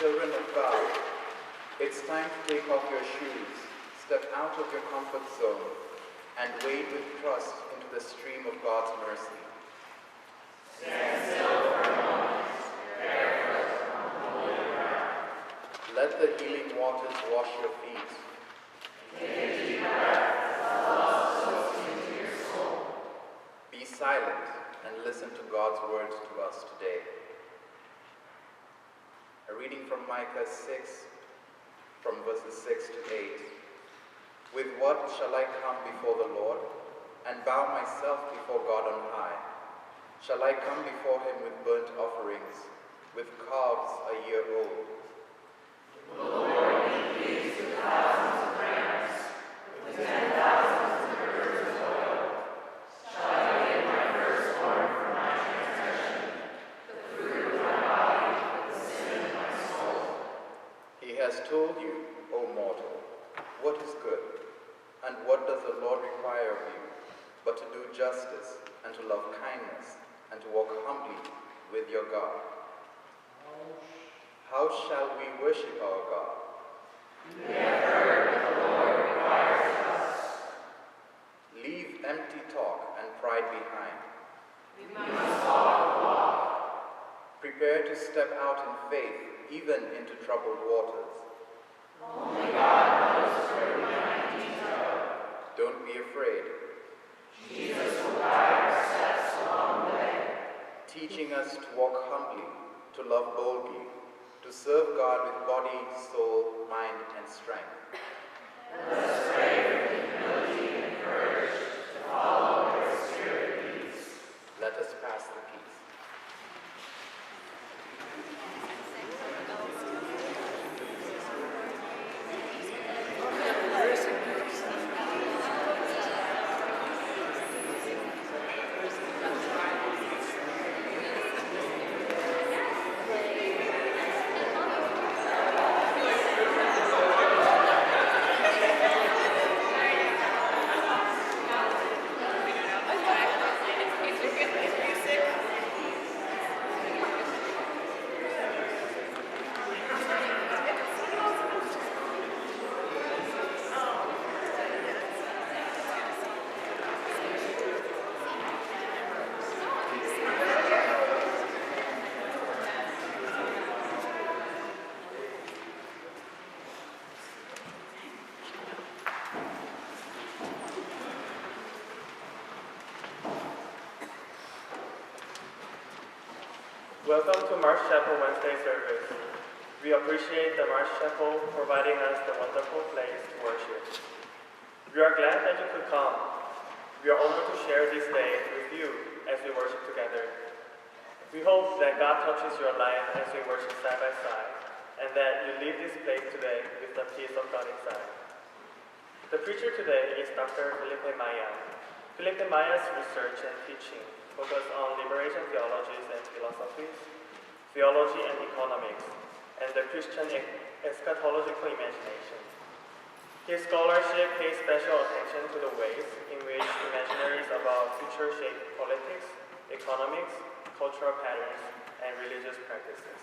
Children of God, it's time to take off your shoes, step out of your comfort zone, and wade with trust into the stream of God's mercy. Stand still for a moment, barefoot on holy ground. Let the healing waters wash your feet. Take a deep breath, love soaks into your soul. Be silent and listen to God's word to us today. A reading from Micah 6, from verses 6 to 8. With what shall I come before the Lord, and bow myself before God on high? Shall I come before him with burnt offerings, with calves a year old? The Lord be pleased with thousands of rams, with 10,000s of rivers of oil. Shall I give my firstborn for my transgression, the fruit of my body for the sin of my soul? He has told you, O mortal, what is good, and what does the Lord require of you, but to do justice, and to love kindness, and to walk humbly with your God. How shall we worship our God? We have heard what the Lord requires of us. Leave empty talk and pride behind. We must walk the walk. Prepare to step out in faith, even into troubled waters. Only God knows where we might need to go. Don't be afraid, Jesus will guide our steps along the way. teaching us to walk humbly, to love boldly, to serve God with body, soul, mind, and strength. Let us pray for humility and courage to follow where the Spirit leads. Let us pass the peace. Welcome to Marsh Chapel Wednesday service. We appreciate the Marsh Chapel providing us the wonderful place to worship. We are glad that you could come. We are honored to share this day with you as we worship together. We hope that God touches your life as we worship side by side, and that you leave this place today with the peace of God inside. The preacher today is Dr. Filipe Maia. Filipe Maia's research and teaching focus on liberation theologies and philosophies, theology and economics, and the Christian eschatological imagination. His scholarship pays special attention to the ways in which imaginaries about future shape politics, economics, cultural patterns, and religious practices.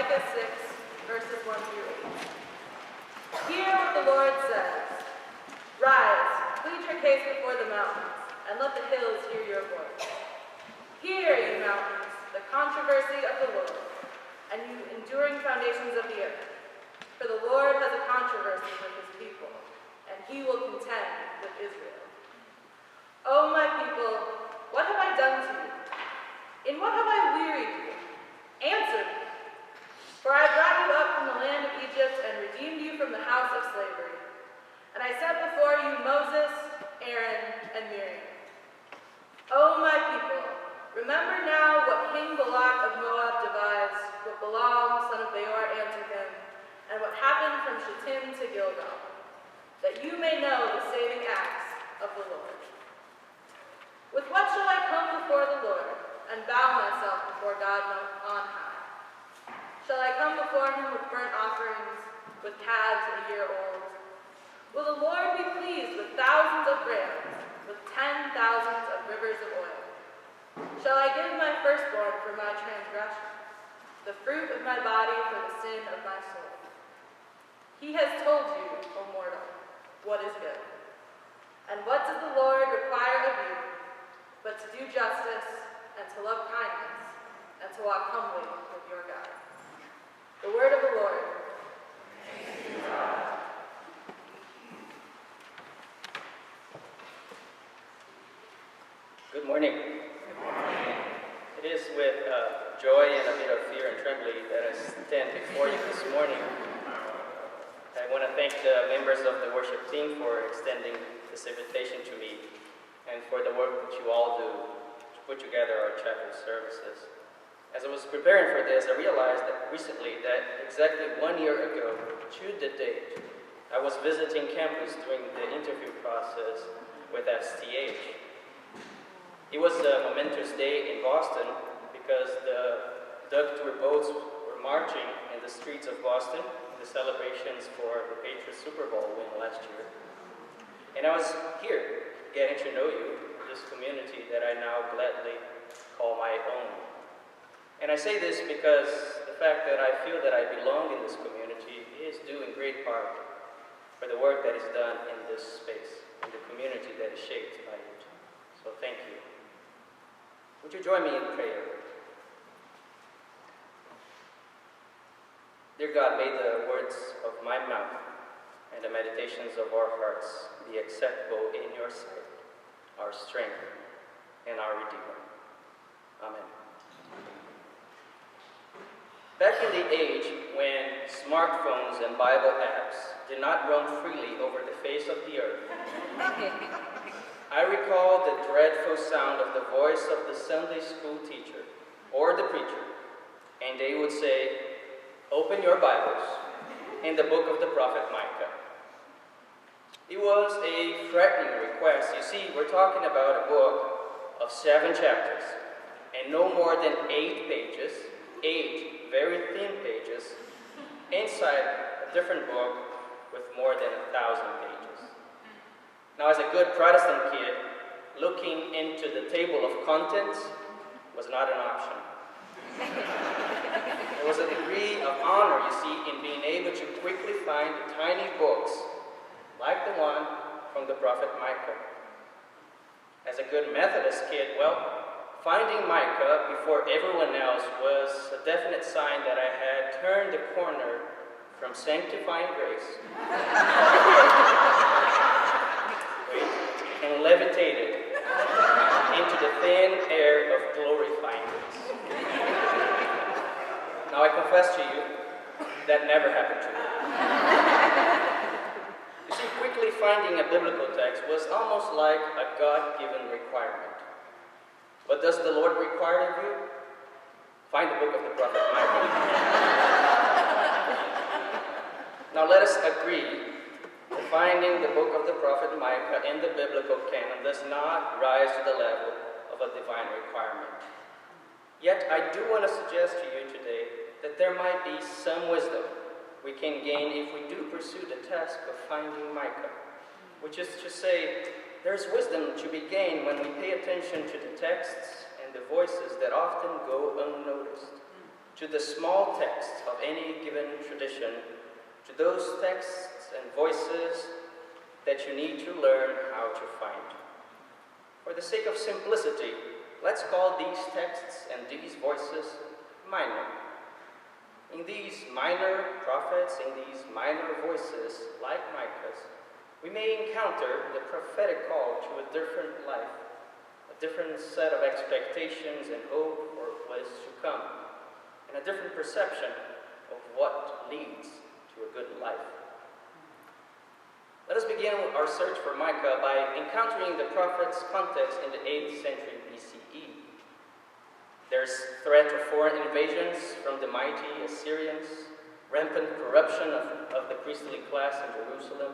Micah 6, verses 1 through 8. Hear what the Lord says. Rise, plead your case before the mountains, and let the hills hear your voice. Hear, you mountains, the controversy of the Lord, and you enduring foundations of the earth. For the Lord has a controversy with his people, and he will contend with Israel. O my people, what have I done to you? In what have I wearied you? Answer me. For I brought you up from the land of Egypt and redeemed you from the house of slavery. And I set before you Moses, Aaron, and Miriam. O my people, remember now what King Balak of Moab devised, what Balaam, son of Beor, answered him, and what happened from Shittim to Gilgal, that you may know the saving acts of the Lord. With what shall I come before the Lord, and bow myself before God on high? Shall I come before him with burnt offerings, with calves a year old? Will the Lord be pleased with thousands of rams, with 10,000 of rivers of oil? Shall I give my firstborn for my transgression, the fruit of my body for the sin of my soul? He has told you, O mortal, what is good. And what does the Lord require of you, but to do justice, and to love kindness, and to walk humbly with your God? The word of the Lord. Thanks be to God. Good morning. Good morning. It is with joy and a bit of fear and trembling that I stand before you this morning. I want to thank the members of the worship team for extending this invitation to me and for the work that you all do to put together our chapel services. As I was preparing for this, I realized that recently that exactly 1 year ago, to the date, I was visiting campus during the interview process with STH. It was a momentous day in Boston because the Dug Tour boats were marching in the streets of Boston in the celebrations for the Patriots Super Bowl win last year. And I was here getting to know you, this community that I now gladly call my own. And I say this because the fact that I feel that I belong in this community is due in great part for the work that is done in this space, in the community that is shaped by it. So thank you. Would you join me in prayer? Dear God, may the words of my mouth and the meditations of our hearts be acceptable in your sight, our strength and our Redeemer. Amen. Back in the age when smartphones and Bible apps did not roam freely over the face of the earth, I recall the dreadful sound of the voice of the Sunday school teacher or the preacher, and they would say, "Open your Bibles in the book of the prophet Micah." It was a threatening request. You see, we're talking about a book of 7 chapters and no more than 8 pages, 8 very thin pages, inside a different book with more than 1,000 pages. Now, as a good Protestant kid, looking into the table of contents was not an option. There was a degree of honor, you see, in being able to quickly find tiny books like the one from the prophet Micah. As a good Methodist kid, well, finding Micah before everyone else was a definite sign that I had turned the corner from sanctifying grace and levitated into the thin air of glorifying grace. Now I confess to you, that never happened to me. You see, quickly finding a biblical text was almost like a God-given requirement. What does the Lord require of you? Find the book of the prophet Micah. Now let us agree that finding the book of the prophet Micah in the biblical canon does not rise to the level of a divine requirement. Yet I do want to suggest to you today that there might be some wisdom we can gain if we do pursue the task of finding Micah, which is to say, there's wisdom to be gained when we pay attention to the texts and the voices that often go unnoticed. to the small texts of any given tradition, to those texts and voices that you need to learn how to find. For the sake of simplicity, let's call these texts and these voices minor. In these minor prophets, in these minor voices, like Micah's, we may encounter the prophetic call to a different life, a different set of expectations and hope for what is to come, and a different perception of what leads to a good life. Let us begin our search for Micah by encountering the prophet's context in the 8th century BCE. There's threat of foreign invasions from the mighty Assyrians, rampant corruption of the priestly class in Jerusalem,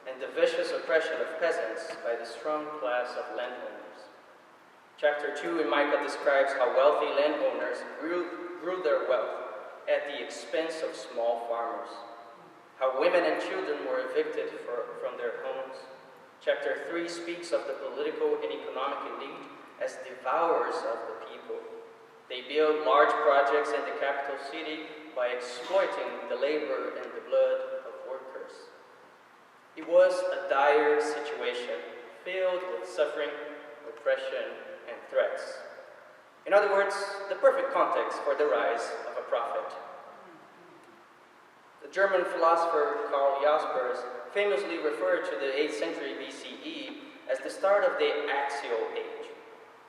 and the vicious oppression of peasants by the strong class of landowners. Chapter 2 in Micah describes how wealthy landowners grew their wealth at the expense of small farmers, how women and children were evicted from their homes. Chapter 3 speaks of the political and economic elite as devourers of the people. They build large projects in the capital city by exploiting the labor and the blood of workers. It was a dire situation, filled with suffering, oppression, and threats. In other words, the perfect context for the rise of a prophet. The German philosopher Karl Jaspers famously referred to the 8th century BCE as the start of the axial age.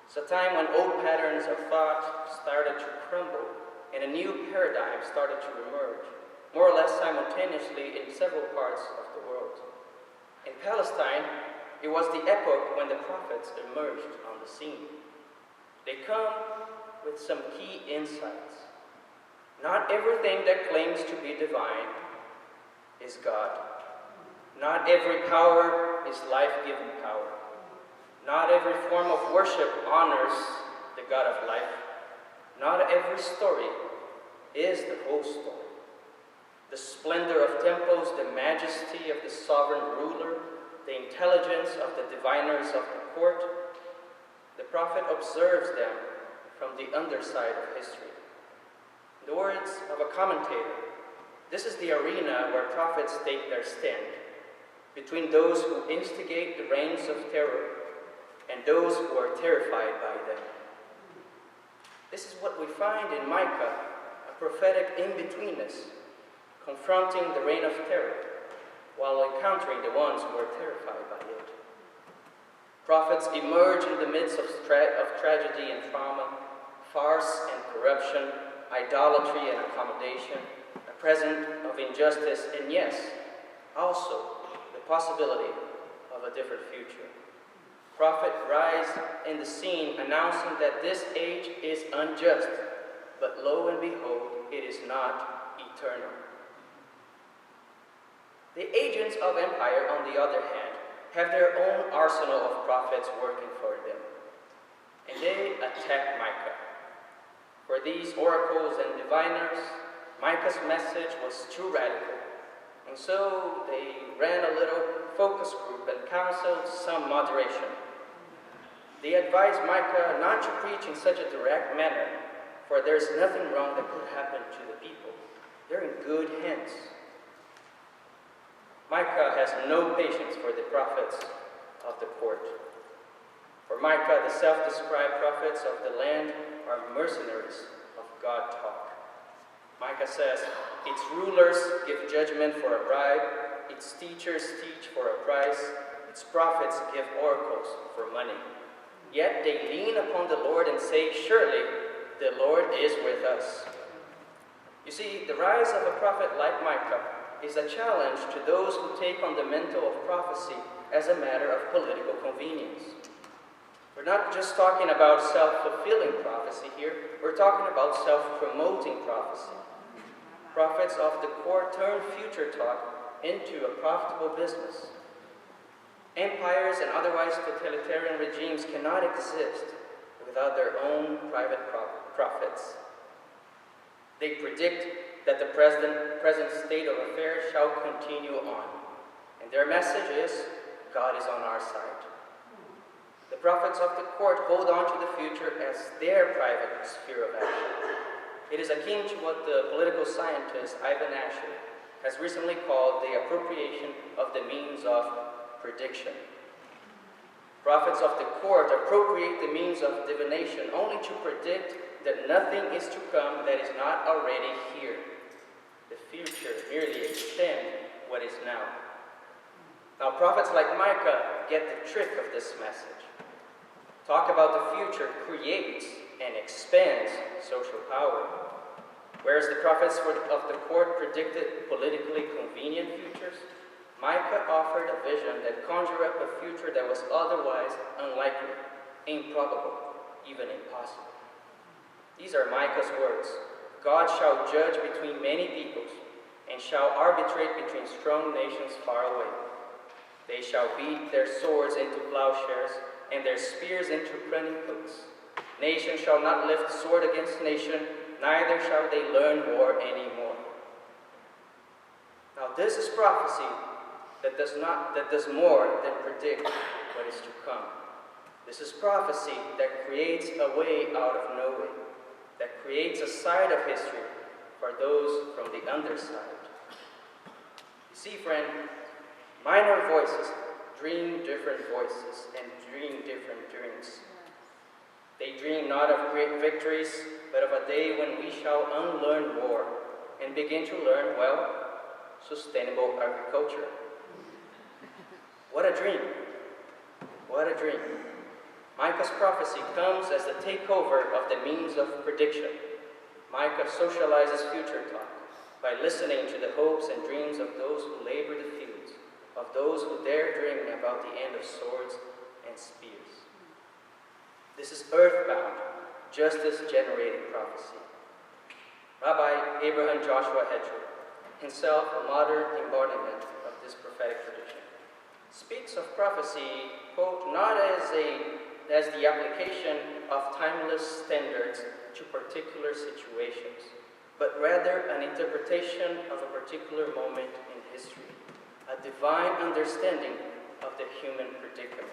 It's a time when old patterns of thought started to crumble and a new paradigm started to emerge, more or less simultaneously in several parts of the world. In Palestine, it was the epoch when the prophets emerged on the scene. They come with some key insights. Not everything that claims to be divine is God. Not every power is life-giving power. Not every form of worship honors the God of life. Not every story is the whole story. The splendor of temples, the majesty of the sovereign ruler, the intelligence of the diviners of the court, the prophet observes them from the underside of history. In the words of a commentator, this is the arena where prophets take their stand, between those who instigate the reigns of terror and those who are terrified by them. This is what we find in Micah, a prophetic in-betweenness, confronting the reign of terror while encountering the ones who are terrified by it. Prophets emerge in the midst of tragedy and trauma, farce and corruption, idolatry and accommodation, a present of injustice, and yes, also the possibility of a different future. Prophet rise in the scene announcing that this age is unjust, but lo and behold, it is not eternal. The agents of empire, on the other hand, have their own arsenal of prophets working for them, and they attack Micah. For these oracles and diviners, Micah's message was too radical, and so they ran a little focus group and counseled some moderation. They advised Micah not to preach in such a direct manner, for there is nothing wrong that could happen to the people. They're in good hands. Micah has no patience for the prophets of the court. For Micah, the self-described prophets of the land are mercenaries of God talk. Micah says, its rulers give judgment for a bribe, its teachers teach for a price, its prophets give oracles for money. Yet they lean upon the Lord and say, surely the Lord is with us. You see, the rise of a prophet like Micah is a challenge to those who take on the mantle of prophecy as a matter of political convenience. We're not just talking about self-fulfilling prophecy here, we're talking about self-promoting prophecy. Prophets of the court turn future talk into a profitable business. Empires and otherwise totalitarian regimes cannot exist without their own private prophets. They predict that the present state of affairs shall continue on, and their message is, God is on our side. The prophets of the court hold on to the future as their private sphere of action. It is akin to what the political scientist Ivan Asher has recently called the appropriation of the means of prediction. Prophets of the court appropriate the means of divination only to predict that nothing is to come that is not already here. The future merely extends what is now. Now, prophets like Micah get the trick of this message. Talk about the future creates and expands social power. Whereas the prophets of the court predicted politically convenient futures, Micah offered a vision that conjured up a future that was otherwise unlikely, improbable, even impossible. These are Micah's words. God shall judge between many peoples, and shall arbitrate between strong nations far away. They shall beat their swords into plowshares, and their spears into pruning hooks. Nation shall not lift sword against nation, neither shall they learn war anymore. Now this is prophecy that does more than predict what is to come. This is prophecy that creates a way out of no way, that creates a side of history for those from the underside. You see, friend, minor voices dream different voices and dream different dreams. They dream not of great victories, but of a day when we shall unlearn war and begin to learn, well, sustainable agriculture. What a dream! What a dream! Micah's prophecy comes as the takeover of the means of prediction. Micah socializes future talk by listening to the hopes and dreams of those who labor the fields, of those who dare dream about the end of swords and spears. This is earthbound, justice-generating prophecy. Rabbi Abraham Joshua Heschel, himself a modern embodiment of this prophetic tradition, speaks of prophecy, quote, not as the application of timeless standards to particular situations, but rather an interpretation of a particular moment in history, a divine understanding of the human predicament.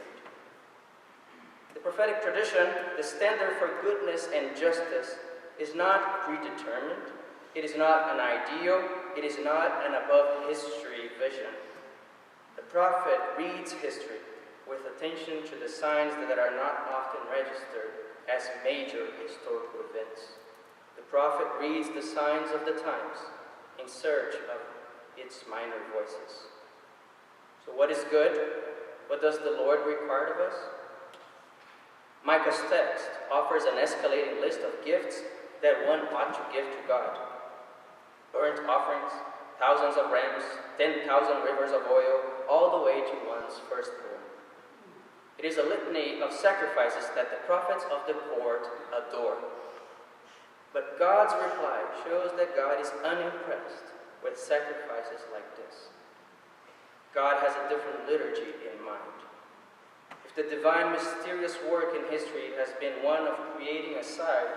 The prophetic tradition, the standard for goodness and justice, is not predetermined. It is not an ideal. It is not an above-history vision. The prophet reads history with attention to the signs that are not often registered as major historical events. The prophet reads the signs of the times in search of its minor voices. So what is good? What does the Lord require of us? Micah's text offers an escalating list of gifts that one ought to give to God. Burnt offerings, thousands of rams, 10,000 rivers of oil, all the way to one's firstborn. It is a litany of sacrifices that the prophets of the court adore. But God's reply shows that God is unimpressed with sacrifices like this. God has a different liturgy in mind. If the divine mysterious work in history has been one of creating a side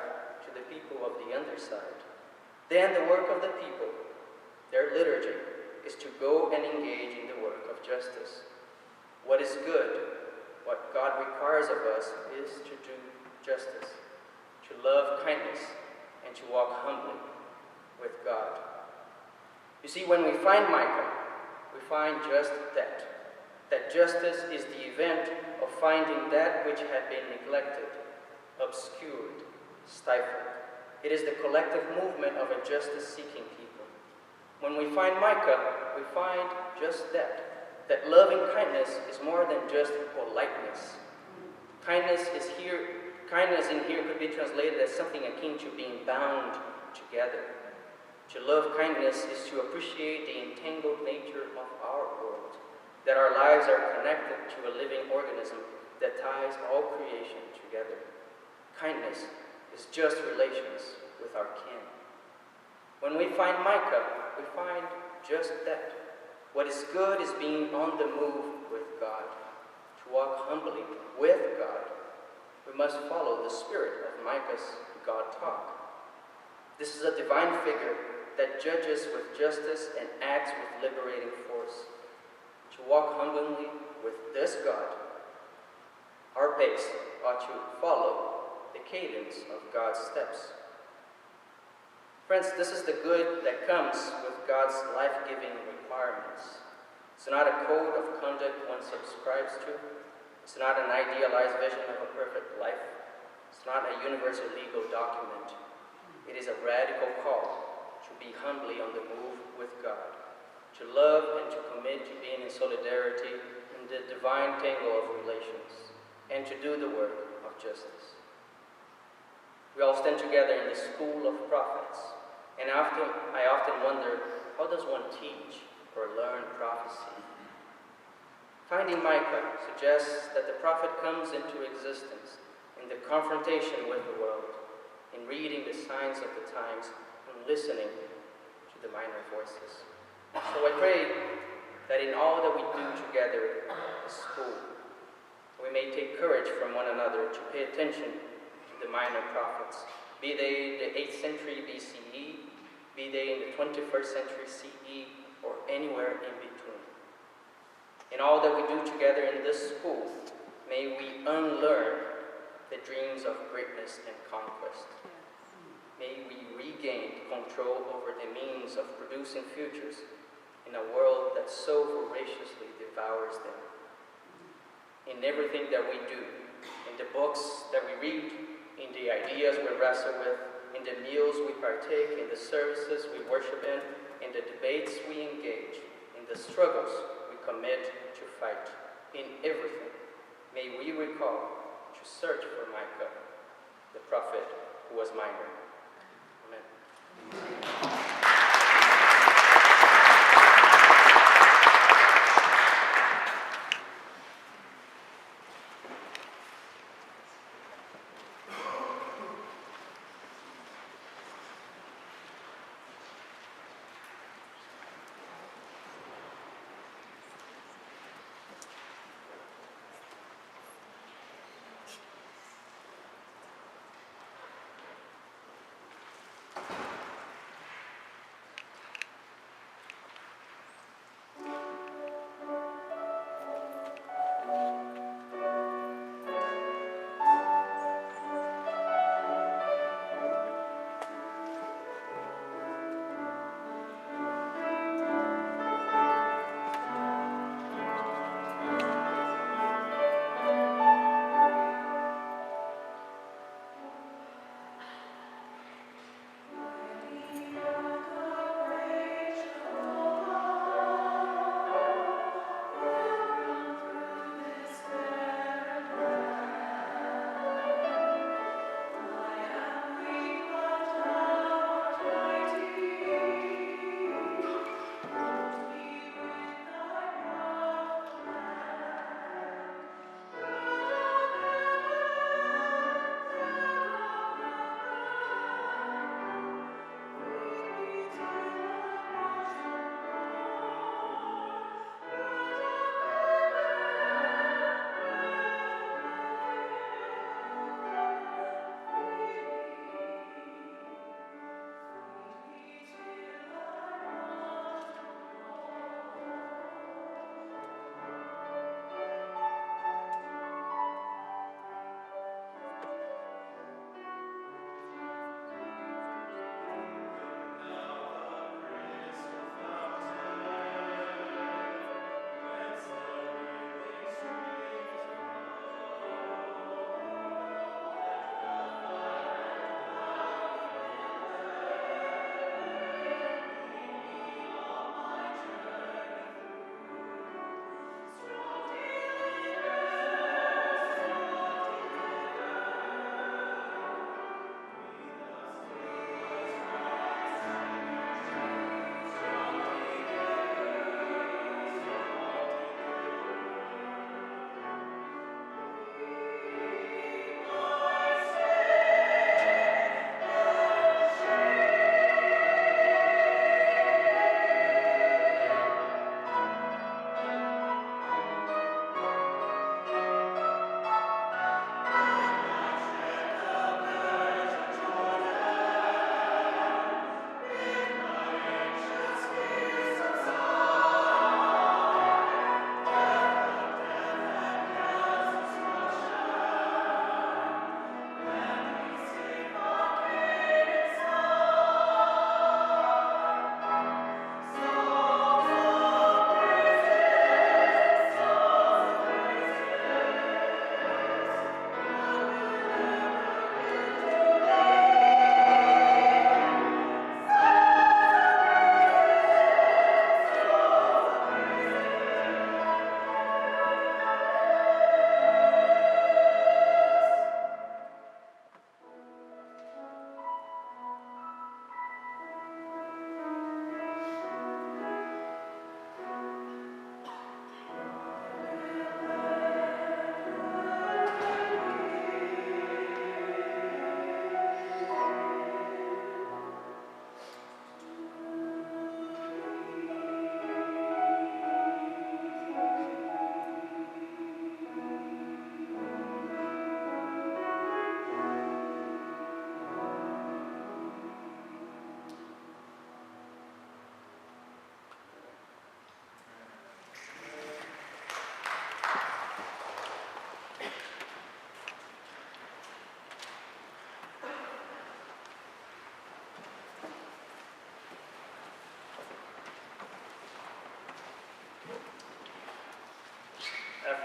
to the people of the underside, then the work of the people, their liturgy, is to go and engage in the work of justice. What is good, what God requires of us, is to do justice, to love kindness, and to walk humbly with God. You see, when we find Micah, we find just that justice is the event of finding that which had been neglected, obscured, stifled. It is the collective movement of a justice-seeking people. When we find Micah, we find just that loving kindness is more than just politeness. Kindness in here could be translated as something akin to being bound together. To love kindness is to appreciate the entangled nature of our world, that our lives are connected to a living organism that ties all creation together. Kindness is just relations with our kin. When we find Micah, we find just that. What is good is being on the move with God. To walk humbly with God, we must follow the spirit of Micah's God talk. This is a divine figure that judges with justice and acts with liberating force. To walk humbly with this God, our pace ought to follow the cadence of God's steps. Friends, this is the good that comes with God's life-giving requirements. It's not a code of conduct one subscribes to. It's not an idealized vision of a perfect life. It's not a universal legal document. It is a radical call to be humbly on the move with God, to love and to commit to being in solidarity in the divine tangle of relations, and to do the work of justice. We all stand together in the school of prophets, and I often wonder, how does one teach or learn prophecy? Finding Micah suggests that the prophet comes into existence in the confrontation with the world, in reading the signs of the times and listening to the minor voices. So I pray that in all that we do together as school, we may take courage from one another to pay attention to the minor prophets, be they in the 8th century BCE, be they in the 21st century CE, or anywhere in between. In all that we do together in this school, may we unlearn the dreams of greatness and conquest. May we regain control over the means of producing futures in a world that so voraciously devours them. In everything that we do, in the books that we read, in the ideas we wrestle with, in the meals we partake, in the services we worship in the debates we engage, in the struggles we commit to fight, in everything, may we recall to search for Micah, the prophet who was minor. Amen.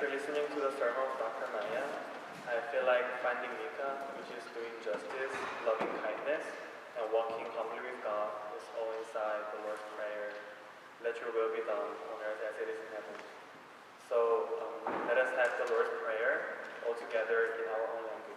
After listening to the sermon of Dr. Maia, I feel like finding Micah, which is doing justice, loving kindness, and walking humbly with God, is all inside the Lord's Prayer. Let your will be done on earth as it is in heaven. So let us have the Lord's Prayer all together in our own languages.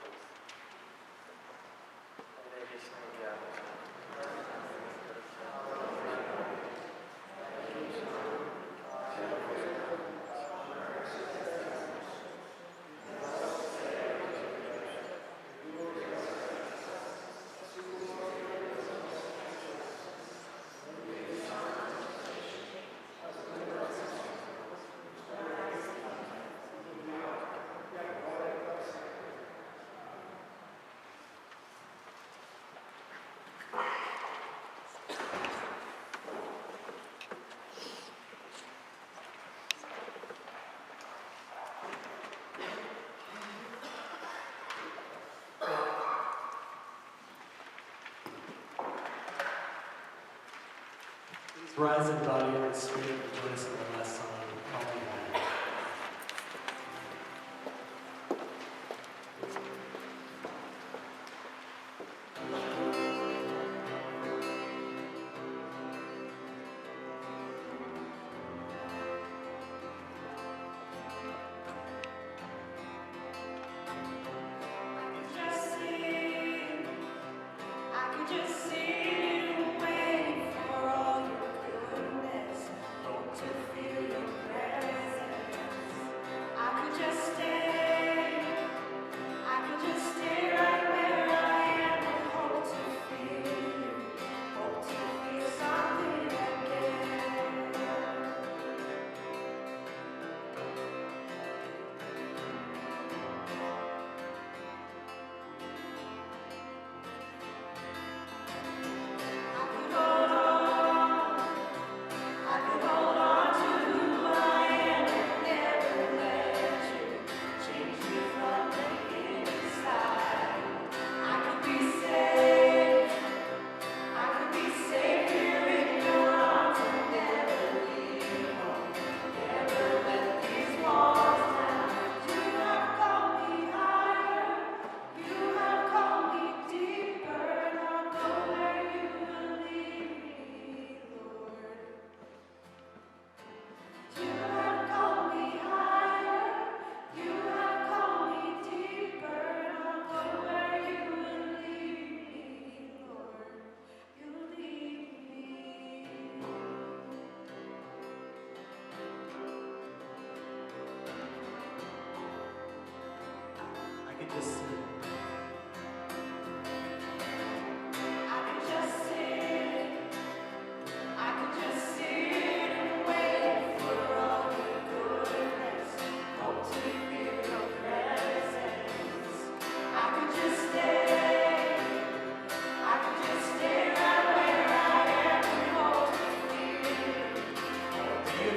Rise in body and spirit, rejoice in the last song,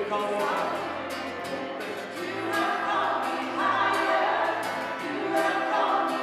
calling Maia. You have called me higher. You have called me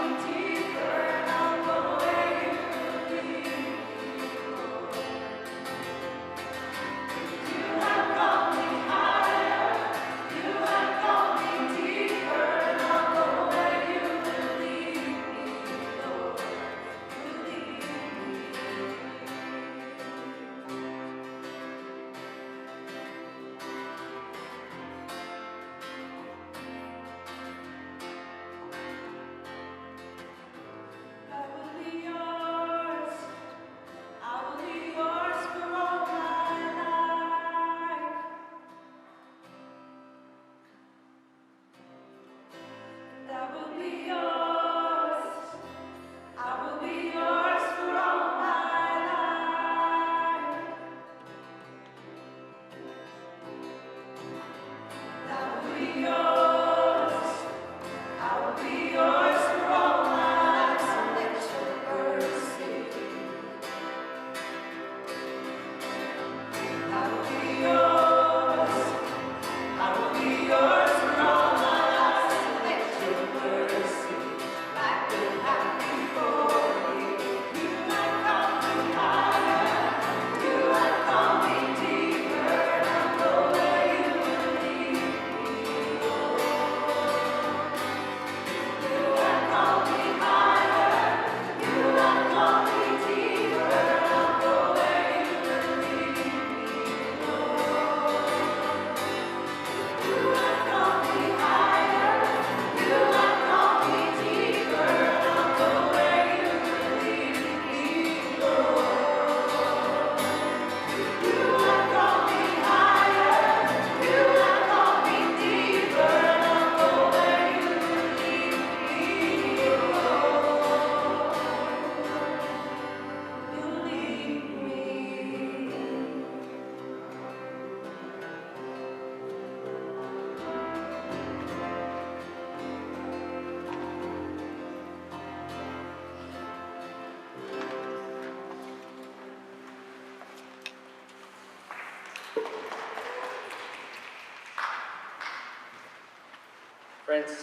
Friends,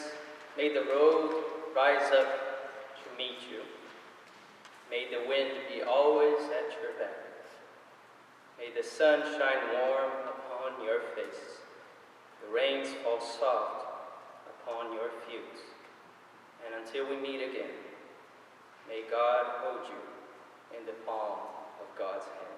may the road rise up to meet you. May the wind be always at your back. May the sun shine warm upon your face. The rains fall soft upon your fields. And until we meet again, may God hold you in the palm of God's hand.